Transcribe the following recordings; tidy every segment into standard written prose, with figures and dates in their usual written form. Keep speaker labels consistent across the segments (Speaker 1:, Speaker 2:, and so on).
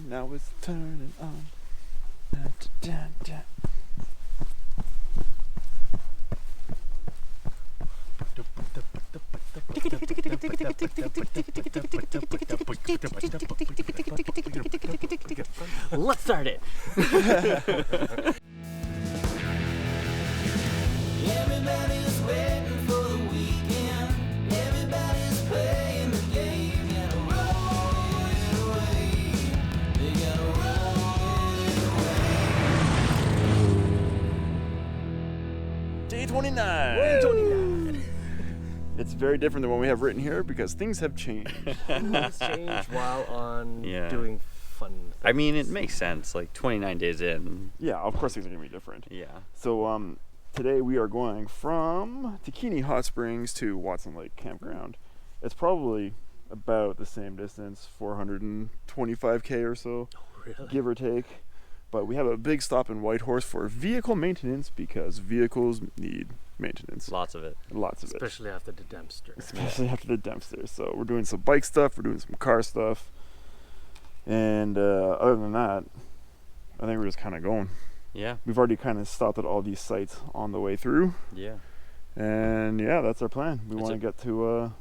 Speaker 1: now it's turning on. Dun, dun, dun.
Speaker 2: Let's start it.
Speaker 3: Everybody's waiting for the weekend. Everybody's playing the game. Gotta roll it away. They gotta roll it away.
Speaker 1: Day 29. It's very different than what we have written here because things have changed.
Speaker 2: Things change while on
Speaker 4: Yeah.
Speaker 2: doing fun things.
Speaker 4: I mean, it makes sense. Like 29 days in.
Speaker 1: Yeah, of course things are gonna be different.
Speaker 4: Yeah.
Speaker 1: So today we are going from Tuktoyaktuk Hot Springs to Watson Lake Campground. It's probably about the same distance, 425k or so,
Speaker 2: Really?
Speaker 1: give or take. But we have a big stop in Whitehorse for vehicle maintenance because vehicles need maintenance.
Speaker 4: Lots of it.
Speaker 1: Lots of it.
Speaker 2: Especially after the Dempster.
Speaker 1: Especially after the Dempster. So we're doing some bike stuff, we're doing some car stuff. And other than that, I think we're just kind of going.
Speaker 4: Yeah.
Speaker 1: We've already kind of stopped at all these sites on the way through.
Speaker 4: Yeah.
Speaker 1: And yeah, that's our plan. We
Speaker 4: It's
Speaker 1: want to get to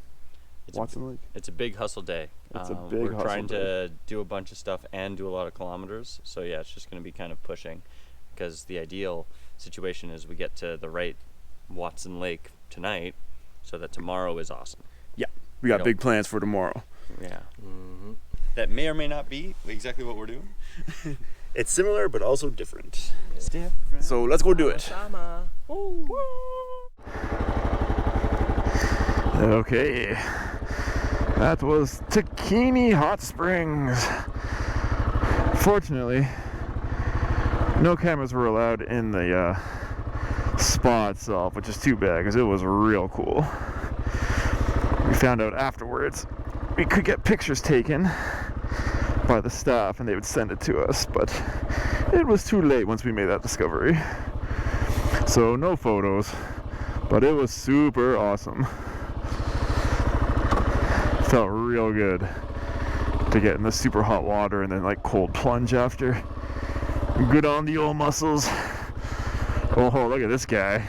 Speaker 4: It's
Speaker 1: Watson Lake.
Speaker 4: It's a big hustle day.
Speaker 1: It's a big
Speaker 4: We're
Speaker 1: hustle
Speaker 4: trying
Speaker 1: day.
Speaker 4: to do a bunch of stuff and do a lot of kilometers. So yeah, it's just going to be kind of pushing because the ideal situation is we get to the right Watson Lake tonight so that tomorrow is awesome.
Speaker 1: We got
Speaker 4: Yep.
Speaker 1: big plans for tomorrow.
Speaker 4: Yeah.
Speaker 2: Mm-hmm.
Speaker 4: That may or may not be exactly what we're doing.
Speaker 1: It's similar, but also different.
Speaker 4: It's different.
Speaker 1: So let's go do it.
Speaker 2: Sama.
Speaker 1: Okay. That was Tuktoyaktuk Hot Springs. Fortunately, no cameras were allowed in the spa itself, which is too bad because it was real cool. We found out afterwards we could get pictures taken by the staff and they would send it to us, but it was too late once we made that discovery. So no photos, but it was super awesome. Felt real good to get in the super hot water and then like cold plunge after. Good on the old muscles. Oh, look at this guy.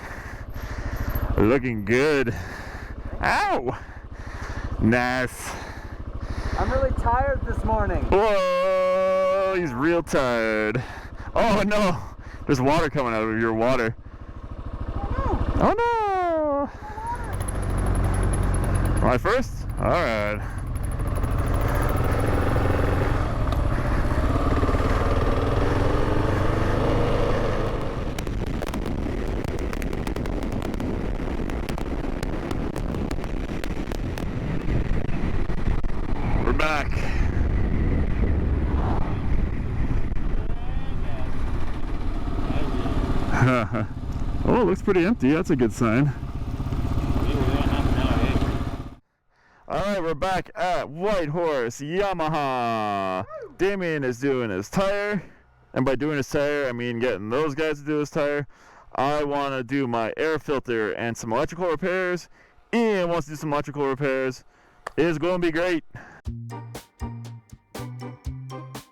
Speaker 1: Looking good. Ow! Nice.
Speaker 2: I'm really tired this morning.
Speaker 1: Whoa, he's real tired. Oh no, there's water coming out of your water. Oh no! Am I first? Alright. We're back. Oh, it looks pretty empty. That's a good sign. Alright, we're back at Whitehorse Yamaha. Damien is doing his tire. And by doing his tire, I mean getting those guys to do his tire. I want to do my air filter and some electrical repairs. Ian wants to do some electrical repairs. It's going to be great.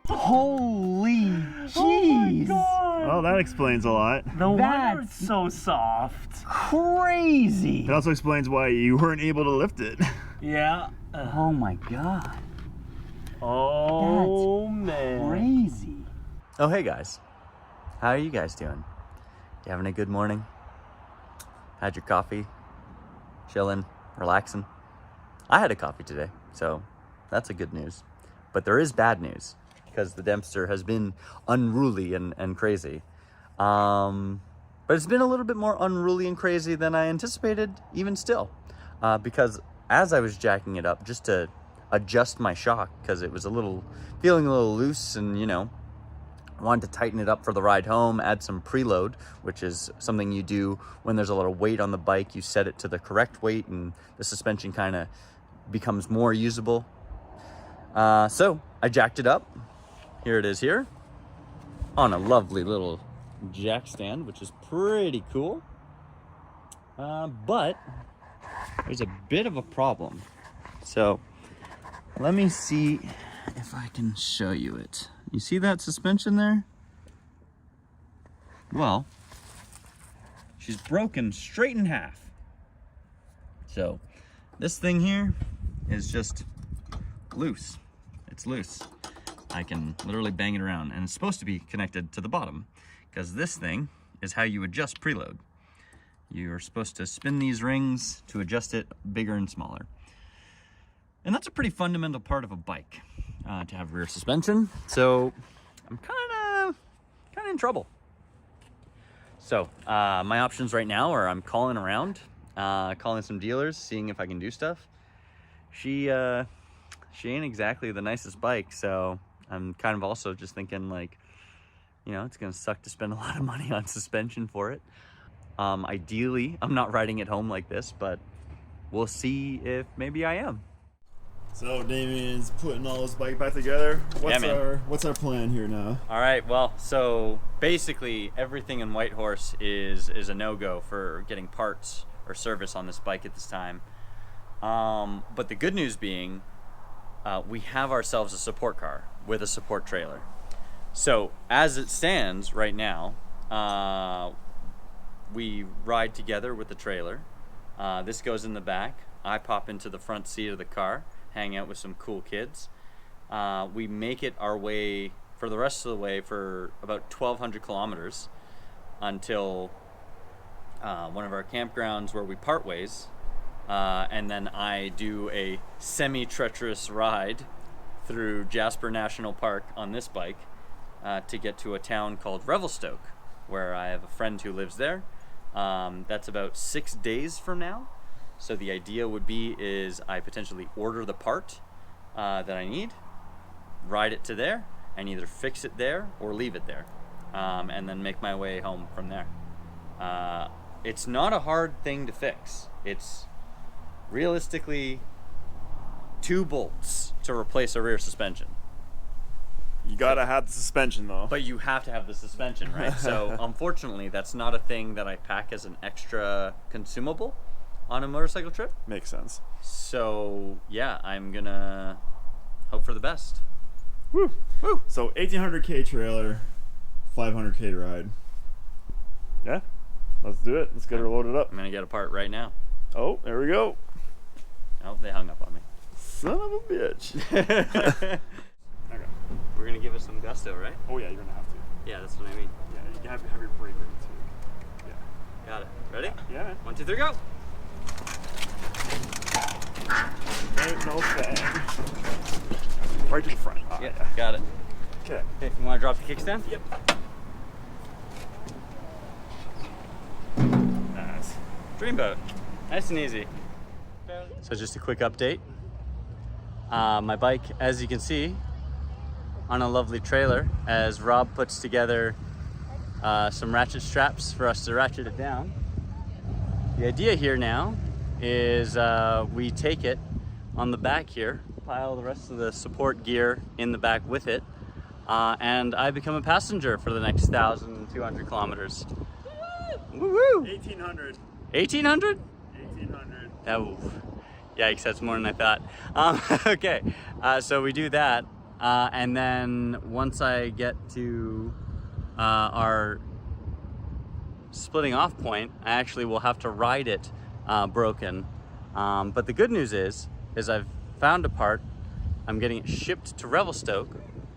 Speaker 5: Holy jeez!
Speaker 1: Well, that explains a lot.
Speaker 5: The water's so soft. Crazy!
Speaker 1: It also explains why you weren't able to lift it.
Speaker 5: Yeah. Oh my god.
Speaker 2: Oh,
Speaker 5: That's
Speaker 2: man.
Speaker 5: crazy.
Speaker 4: Oh, hey guys. How are you guys doing? You having a good morning? Had your coffee? Chilling? Relaxing? I had a coffee today, so that's a good news. But there is bad news because the Dempster has been unruly and crazy. But it's been a little bit more unruly and crazy than I anticipated, even still. Because as I was jacking it up just to adjust my shock, because it was feeling a little loose and, I wanted to tighten it up for the ride home, add some preload, which is something you do when there's a lot of weight on the bike. You set it to the correct weight and the suspension kind of becomes more usable. So I jacked it up. Here it is here on a lovely little jack stand, which is pretty cool. But there's a bit of a problem. So let me see if I can show you it. You see that suspension there? Well, she's broken straight in half. So this thing here is just loose. It's loose. I can literally bang it around, and it's supposed to be connected to the bottom because this thing is how you adjust preload. You're supposed to spin these rings to adjust it bigger and smaller. And that's a pretty fundamental part of a bike, to have rear suspension. So I'm kind of in trouble. So my options right now are I'm calling around, calling some dealers, seeing if I can do stuff. She ain't exactly the nicest bike, so I'm kind of also just thinking like, you know, it's gonna suck to spend a lot of money on suspension for it. Ideally, I'm not riding it home like this, but we'll see if maybe I am.
Speaker 1: So Damien's putting all his bike back together.
Speaker 4: Yeah,
Speaker 1: What's our plan here now?
Speaker 4: All right, well, so basically everything in Whitehorse is a no-go for getting parts or service on this bike at this time. But the good news being, we have ourselves a support car with a support trailer. So as it stands right now, we ride together with the trailer. This goes in the back. I pop into the front seat of the car, hang out with some cool kids. We make it our way for the rest of the way for about 1,200 kilometers until one of our campgrounds where we part ways. And then I do a semi-treacherous ride through Jasper National Park on this bike to get to a town called Revelstoke, where I have a friend who lives there. That's about 6 days from now. So the idea would be is I potentially order the part that I need, ride it to there, and either fix it there or leave it there, and then make my way home from there. It's not a hard thing to fix. It's realistically 2 bolts to replace a rear suspension.
Speaker 1: You gotta have the suspension though.
Speaker 4: But you have to have the suspension, right? So unfortunately, that's not a thing that I pack as an extra consumable on a motorcycle trip.
Speaker 1: Makes sense.
Speaker 4: So yeah, I'm gonna hope for the best.
Speaker 1: Woo.
Speaker 4: Woo.
Speaker 1: So 1,800K trailer, 500K ride. Yeah, let's do it. Let's get her loaded up.
Speaker 4: I'm gonna get a part right now.
Speaker 1: Oh, there we go.
Speaker 4: Oh, they hung up on me.
Speaker 1: Son of a bitch. Okay.
Speaker 4: We're gonna give it some gusto, right?
Speaker 1: Oh yeah, you're gonna have to.
Speaker 4: Yeah, that's what I mean.
Speaker 1: Yeah, you can have your brake ready too. Yeah.
Speaker 4: Got it. Ready?
Speaker 1: Yeah, man.
Speaker 4: 1, 2, 3, go!
Speaker 1: Ain't no thing. Right to the front. Ah,
Speaker 4: Yeah, got it.
Speaker 1: Okay.
Speaker 4: Hey, you wanna drop the kickstand?
Speaker 1: Yep. Nice.
Speaker 4: Dreamboat. Nice and easy. So just a quick update. My bike, as you can see, on a lovely trailer, as Rob puts together some ratchet straps for us to ratchet it down. The idea here now is we take it on the back here, pile the rest of the support gear in the back with it, and I become a passenger for the next 1,200 kilometers. Woo-woo!
Speaker 1: 1,800.
Speaker 4: 1,800?
Speaker 1: 1,800.
Speaker 4: Oh, yikes, that's more than I thought. Okay, so we do that, and then once I get to our splitting off point, I actually will have to ride it broken. But the good news is I've found a part. I'm getting it shipped to Revelstoke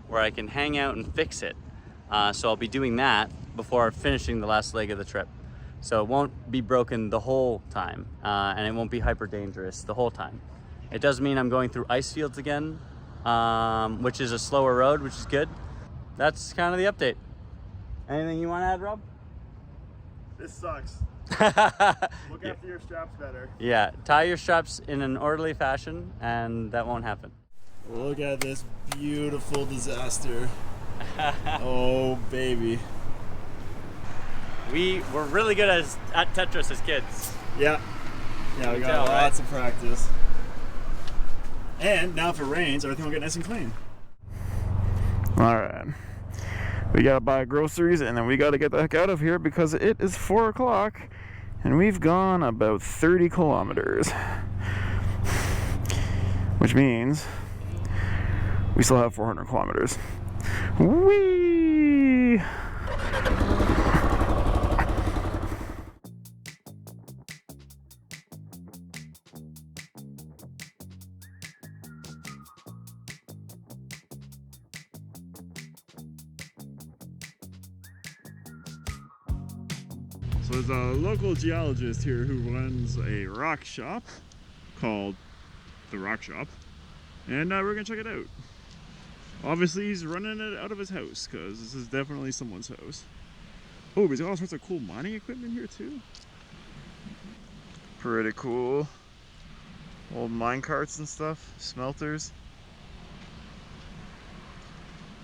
Speaker 4: where I can hang out and fix it. So I'll be doing that before finishing the last leg of the trip. So it won't be broken the whole time, and it won't be hyper dangerous the whole time. It does mean I'm going through ice fields again, which is a slower road, which is good. That's kind of the update. Anything you want to add, Rob?
Speaker 1: This sucks. Look after your straps better.
Speaker 4: Yeah, tie your straps in an orderly fashion, and that won't happen.
Speaker 1: Look at this beautiful disaster. Oh, baby.
Speaker 4: We were really good at Tetris as kids.
Speaker 1: Yeah. Yeah, we got
Speaker 4: tell,
Speaker 1: lots of practice. And now if it rains, everything will get nice and clean. All right. We gotta buy groceries and then we gotta get the heck out of here because it is 4 o'clock and we've gone about 30 kilometers. Which means We still have 400 kilometers. Whee! So there's a local geologist here who runs a rock shop called The Rock Shop, and we're gonna check it out. Obviously he's running it out of his house because this is definitely someone's house. Oh, he's got all sorts of cool mining equipment here too. Pretty cool. Old mine carts and stuff, smelters.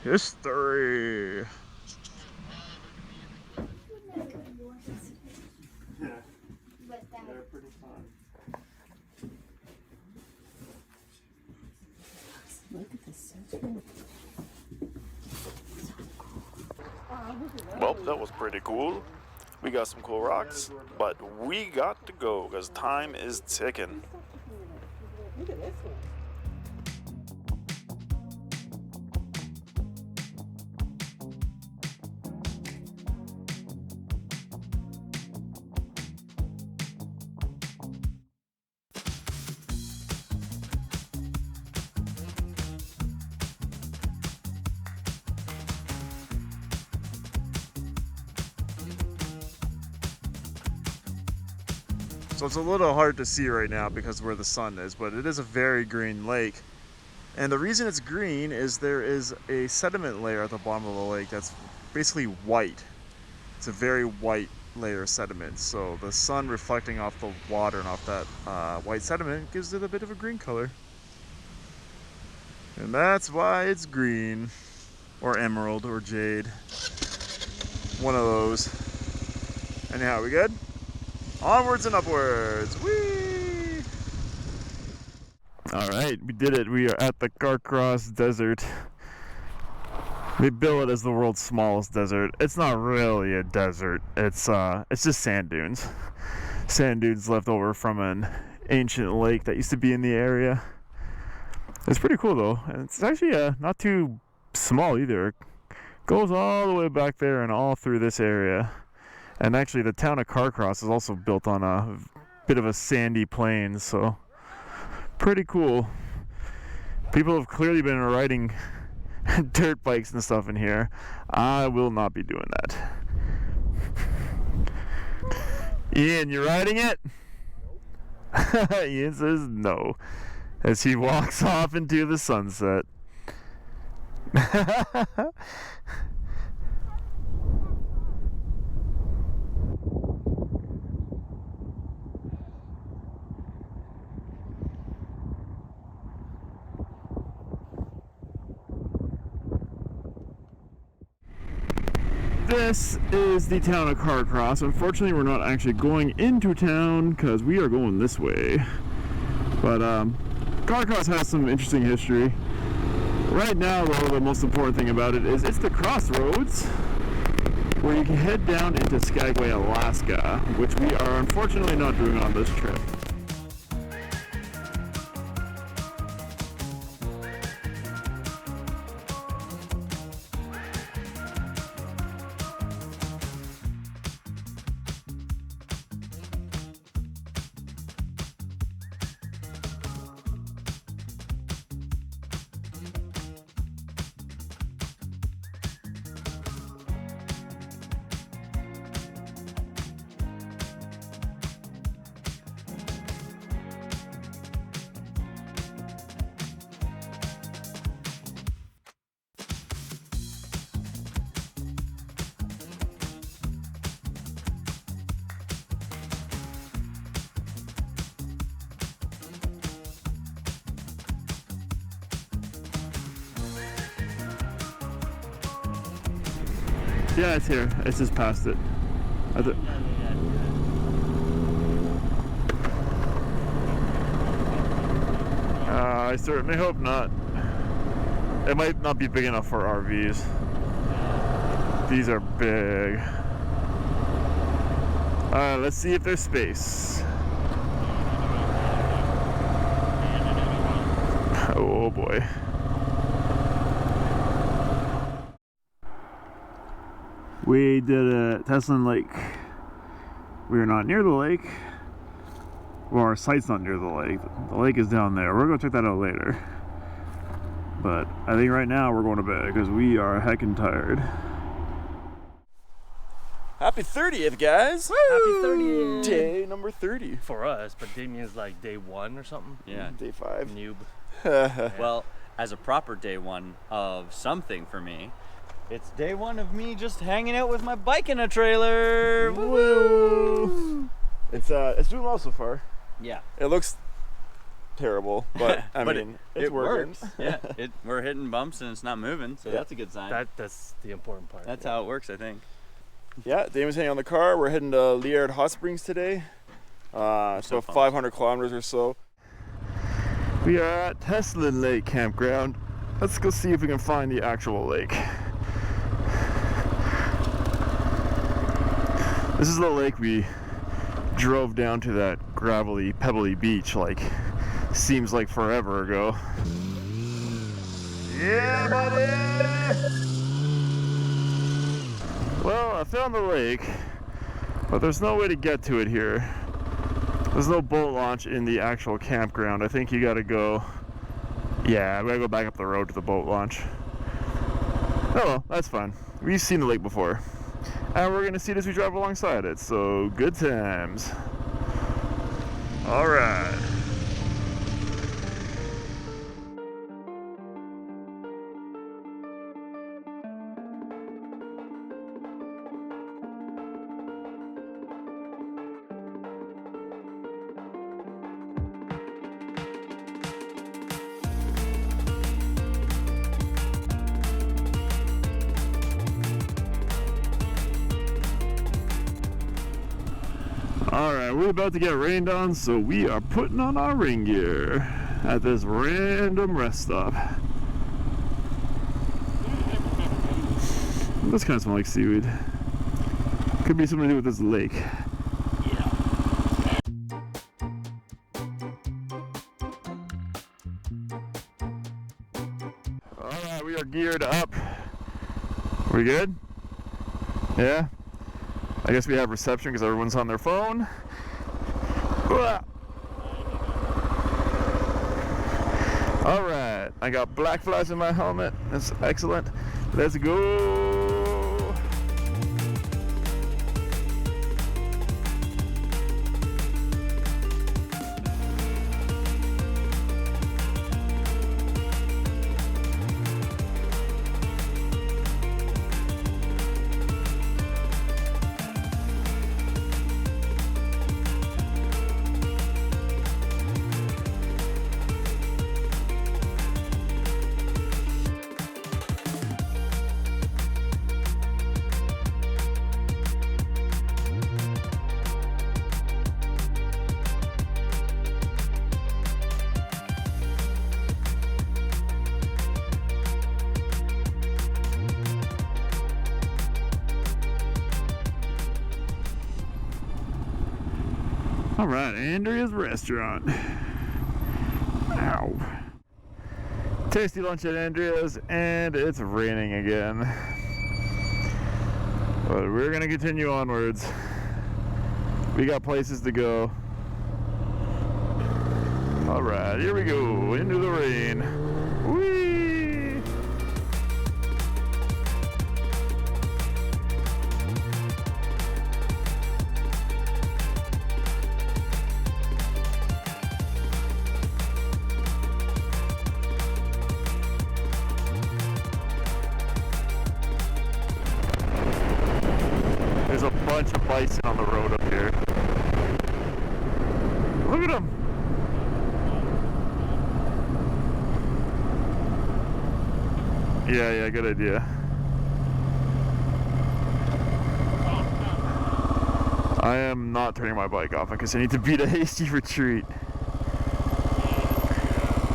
Speaker 1: History. They're pretty fun.
Speaker 6: Look at this.
Speaker 1: Well, that was pretty cool. We got some cool rocks, but we got to go because time is ticking.
Speaker 6: Look at this one.
Speaker 1: So it's a little hard to see right now because where the sun is, but it is a very green lake. And the reason it's green is there is a sediment layer at the bottom of the lake that's basically white. It's a very white layer of sediment. So the sun reflecting off the water and off that white sediment gives it a bit of a green color. And that's why it's green, or emerald, or jade. One of those. Anyhow, we good? Onwards and upwards. Whee! All right, we did it. We are at the Carcross Desert. They bill it as the world's smallest desert. It's not really a desert. It's just sand dunes. Sand dunes left over from an ancient lake that used to be in the area. It's pretty cool though, and it's actually not too small either. It goes all the way back there and all through this area. And actually the town of Carcross is also built on a bit of a sandy plain, so pretty cool. People have clearly been riding dirt bikes and stuff in here. I will not be doing that. Ian, you riding it? Ian says no, as he walks off into the sunset. This is the town of Carcross. Unfortunately, we're not actually going into town because we are going this way. But Carcross has some interesting history. Right now, though, the most important thing about it is it's the crossroads where you can head down into Skagway, Alaska, which we are unfortunately not doing on this trip. Yeah, it's here. It's just past it. I certainly hope not. It might not be big enough for RVs. These are big. Let's see if there's space. Oh boy. We did a Teslin Lake. We are not near the lake. Well, our site's not near the lake. The lake is down there. We're going to check that out later. But I think right now we're going to bed because we are heckin' tired. Happy 30th, guys!
Speaker 2: Happy 30th.
Speaker 1: Day number 30.
Speaker 2: For us, but Damien's like day 1 or something.
Speaker 4: Yeah.
Speaker 1: Day 5.
Speaker 2: Noob.
Speaker 4: Well, as a proper day 1 of something for me, it's day 1 of me just hanging out with my bike in a trailer. Woo!
Speaker 1: It's doing well so far.
Speaker 4: Yeah.
Speaker 1: It looks terrible, but I
Speaker 4: But
Speaker 1: mean,
Speaker 4: it
Speaker 1: it's working.
Speaker 4: works. Yeah. We're hitting bumps and it's not moving, so that's a good sign.
Speaker 2: That's the important part.
Speaker 4: That's how it works, I think.
Speaker 1: Yeah, Damon's hanging on the car. We're heading to Liard Hot Springs today. It's about 500 kilometers or so. We are at Teslin Lake Campground. Let's go see if we can find the actual lake. This is the lake we drove down to, that gravelly, pebbly beach, like, seems like forever ago. Yeah, buddy! Well, I found the lake, but there's no way to get to it here. There's no boat launch in the actual campground. I think you gotta go, yeah, we gotta go back up the road to the boat launch. Oh well, that's fine. We've seen the lake before. And we're gonna see it as we drive alongside it, so good times. All right. Alright, we're about to get rained on, so we are putting on our rain gear at this random rest stop. This kind of smells like seaweed. Could be something to do with this lake. Alright, we are geared up. We good? Yeah? I guess we have reception because everyone's on their phone. Alright, I got black flies in my helmet. That's excellent. Let's go. Alright, Andrea's Restaurant. Ow. Tasty lunch at Andrea's, and it's raining again. But we're gonna continue onwards. We got places to go. Alright, here we go, into the rain. Whee! There's a bunch of bison on the road up here. Look at them. Yeah, good idea. I am not turning my bike off because I need to beat a hasty retreat.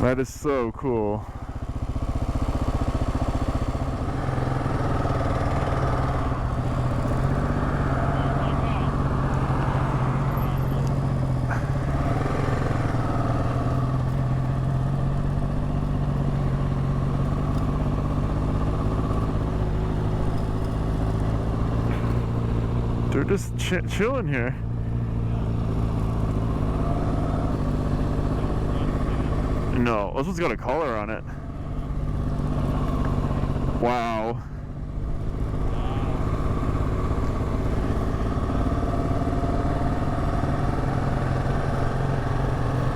Speaker 1: That is so cool. They're just chilling here. No, this one's got a collar on it. Wow.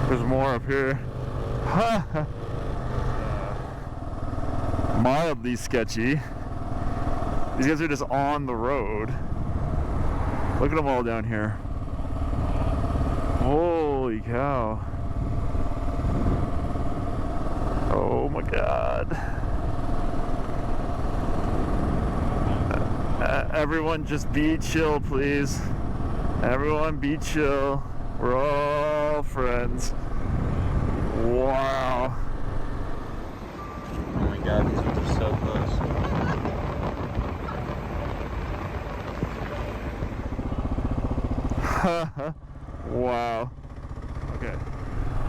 Speaker 1: There's more up here. Mildly sketchy. These guys are just on the road. Look at them all down here. Holy cow. Oh my God. Everyone just be chill, please. Everyone be chill. We're all friends. Wow.
Speaker 4: Oh my God, these ones are so close.
Speaker 1: Wow. Okay.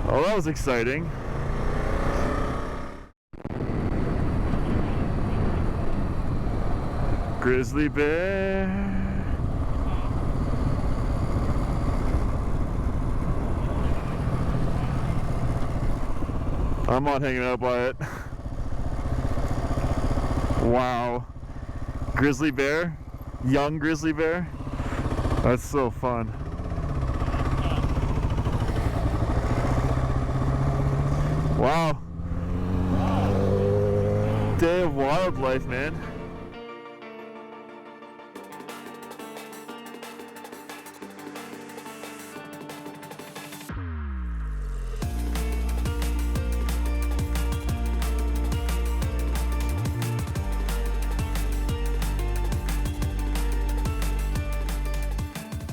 Speaker 1: Well, that was exciting. Grizzly bear. I'm not hanging out by it. Wow. Grizzly bear? Young grizzly bear? That's so fun. Wow. Day of wildlife, man.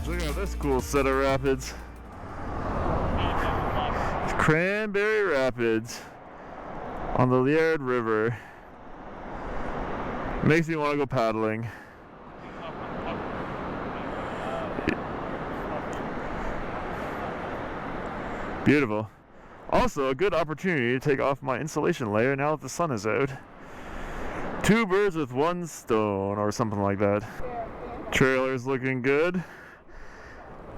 Speaker 1: Look at this cool set of rapids. Cranberry Rapids on the Liard River. Makes me want to go paddling. Beautiful. Also, a good opportunity to take off my insulation layer now that the sun is out. Two birds with one stone, or something like that. Trailer's looking good.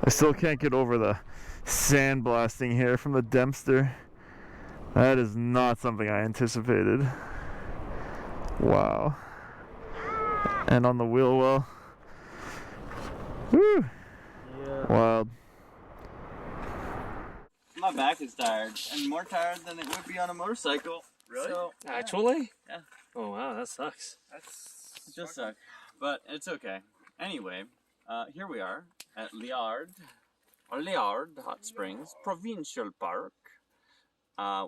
Speaker 1: I still can't get over the sandblasting here from the Dempster. That is not something I anticipated. Wow. And on the wheel well. Woo!
Speaker 4: Yeah.
Speaker 1: Wild.
Speaker 4: My back is tired, and more tired than it would be on a motorcycle.
Speaker 2: Really?
Speaker 4: So,
Speaker 2: Actually?
Speaker 4: Yeah.
Speaker 2: Oh wow, that sucks.
Speaker 4: It just sucks. But it's okay. Anyway, here we are at Liard Hot Springs Provincial Park,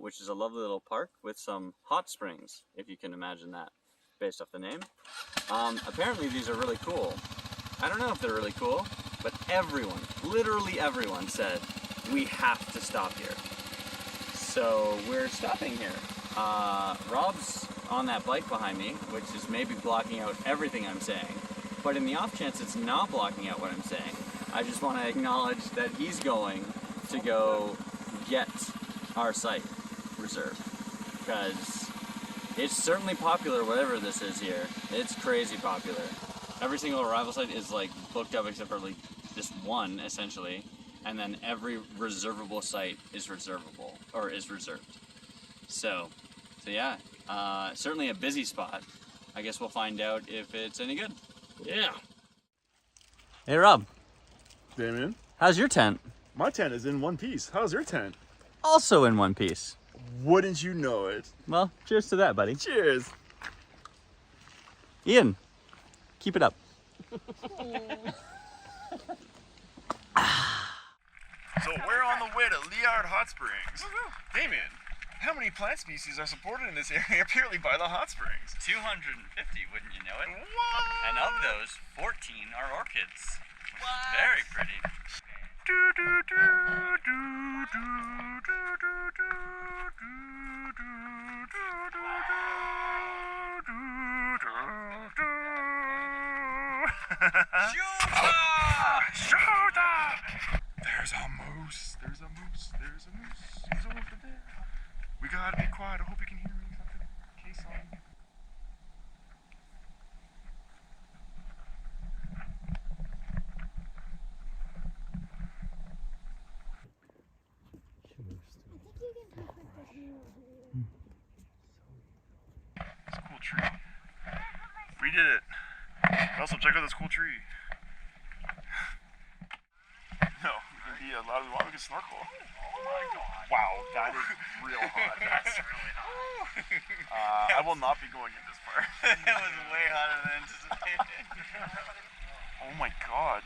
Speaker 4: which is a lovely little park with some hot springs, if you can imagine that, based off the name. Apparently these are really cool. I don't know if they're really cool, but everyone, literally everyone said, we have to stop here. So we're stopping here. Rob's on that bike behind me, which is maybe blocking out everything I'm saying. But in the off chance it's not blocking out what I'm saying, I just want to acknowledge that he's going to go get our site reserved. Because it's certainly popular, whatever this is here. It's crazy popular. Every single arrival site is like booked up except for like this one, essentially. And then every reservable site is reservable, or is reserved. So yeah, certainly a busy spot. I guess we'll find out if it's any good.
Speaker 2: Yeah.
Speaker 4: Hey Rob,
Speaker 1: Damien,
Speaker 4: how's your tent?
Speaker 1: my tent is in one piece. How's your tent?
Speaker 4: Also in one piece.
Speaker 1: Wouldn't you know it?
Speaker 4: Well, cheers to that, buddy.
Speaker 1: Cheers.
Speaker 4: Ian, keep it up.
Speaker 1: So we're on the way to Liard Hot Springs. Damien, how many plant species are supported in this area purely by the hot springs?
Speaker 4: 250, wouldn't you know it?
Speaker 1: What?
Speaker 4: And of those, 14 are orchids. Very pretty.
Speaker 1: There's a moose. There's a moose. There's a moose. He's over there. We gotta be quiet. I hope you can hear me. He's got the case on. did it. Also, check out this cool tree. No, we can be as loud as we want. We can snorkel. Oh my god. Wow, that is real hot. That's really hot. I will not be going in this part.
Speaker 4: It was way hotter than anticipated.
Speaker 1: Oh my god.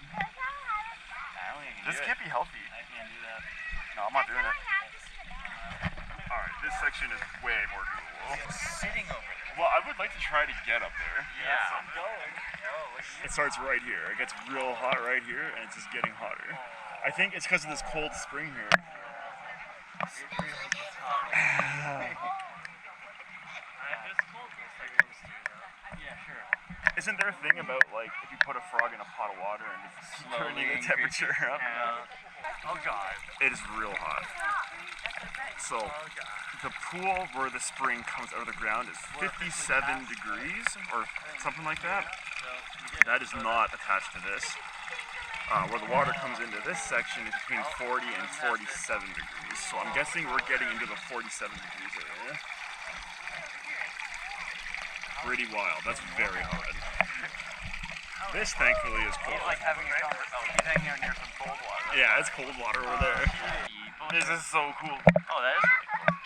Speaker 1: This can't be healthy.
Speaker 4: I can't do that.
Speaker 1: No, I'm not doing it. Alright, this section is way more doable.
Speaker 4: Sitting over there.
Speaker 1: Well, I would like to try to get up there.
Speaker 4: Yeah. I'm going.
Speaker 1: It starts right here. It gets real hot right here, and it's just getting hotter. I think it's because of this cold spring here.
Speaker 4: Yeah, sure.
Speaker 1: Isn't there a thing about, like, if you put a frog in a pot of water and it's turning the temperature up?
Speaker 4: Oh god.
Speaker 1: It is real hot. So, the pool where the spring comes out of the ground is 57 degrees, or something like that. That is not attached to this. Where the water comes into this section is between 40 and 47 degrees. So I'm guessing we're getting into the 47 degrees area. Pretty wild. That's very hot. This, thankfully, is cold.
Speaker 4: Like having a conversation. Oh, he's hanging out near some cold water.
Speaker 1: Yeah, it's cold water over there. This is so cool.
Speaker 4: Oh, that is really cool.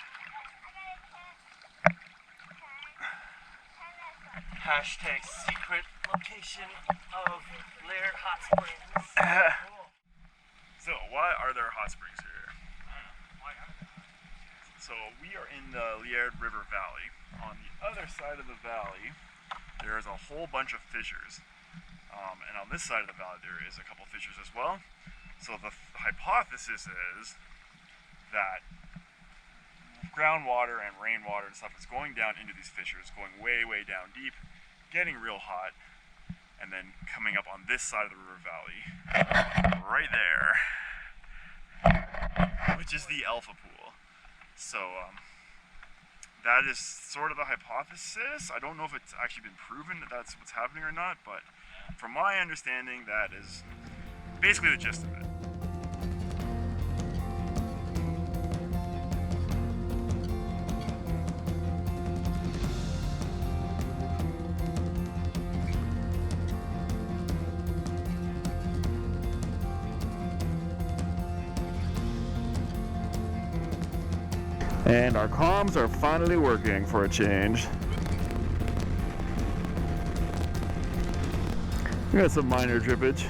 Speaker 4: Hashtag secret location of Laird Hot Springs.
Speaker 1: So, why are there hot springs here? So, we are in the Liard River Valley. On the other side of the valley, there is a whole bunch of fissures. And on this side of the valley, there is a couple fissures as well. So, the hypothesis is that groundwater and rainwater and stuff is going down into these fissures, going way, way down deep, getting real hot, and then coming up on this side of the river valley, right there, which is the alpha pool. So that is sort of the hypothesis. I don't know if it's actually been proven that that's what's happening or not, but from my understanding, that is basically the gist of it. And our comms are finally working for a change. We got some minor drippage.